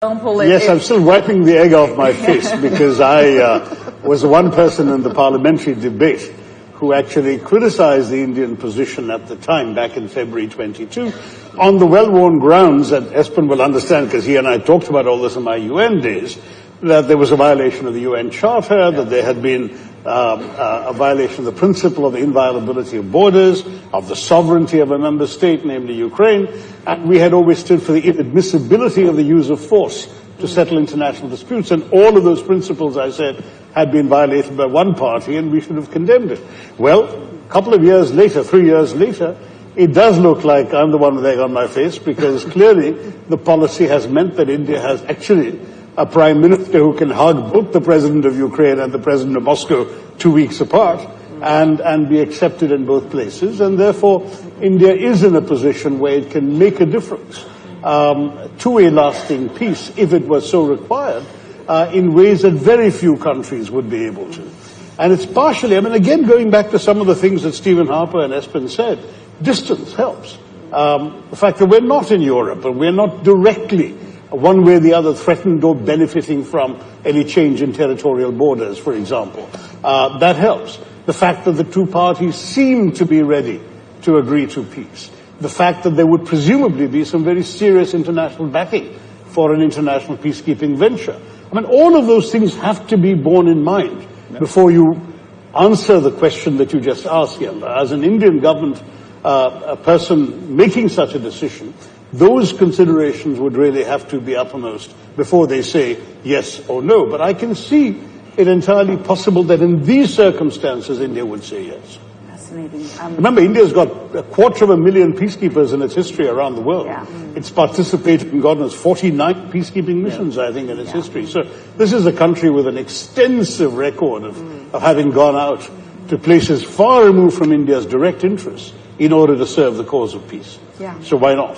Yes, I'm still wiping the egg off my face because I was the one person in the parliamentary debate who actually criticized the Indian position at the time, back in February 22, on the well-worn grounds that Espen will understand, because he and I talked about all this in my UN days, that there was a violation of the UN Charter, that there had been a violation of the principle of the inviolability of borders, of the sovereignty of a member state, namely Ukraine, and we had always stood for the inadmissibility of the use of force to settle international disputes, and all of those principles, I said, had been violated by one party, and we should have condemned it. Well, a couple of years later, 3 years later, it does look like I'm the one with egg on my face, because clearly the policy has meant that India has actually a prime minister who can hug both the president of Ukraine and the president of Moscow 2 weeks apart and be accepted in both places. And therefore, India is in a position where it can make a difference to a lasting peace, if it was so required, in ways that very few countries would be able to. And it's partially, I mean, again, going back to some of the things that Stephen Harper and Espen said, distance helps. The fact that we're not in Europe and we're not directly one way or the other threatened or benefiting from any change in territorial borders, for example. That helps. The fact that the two parties seem to be ready to agree to peace. The fact that there would presumably be some very serious international backing for an international peacekeeping venture. I mean, all of those things have to be borne in mind before you answer the question that you just asked, Yella. As an Indian government a person making such a decision, those considerations would really have to be uppermost before they say yes or no. But I can see it entirely possible that in these circumstances, India would say yes. Fascinating. Remember, India's got 250,000 peacekeepers in its history around the world. Yeah. It's participated in, God knows, 49 peacekeeping missions, I think, in its history. So this is a country with an extensive record of having gone out to places far removed from India's direct interests in order to serve the cause of peace. So why not?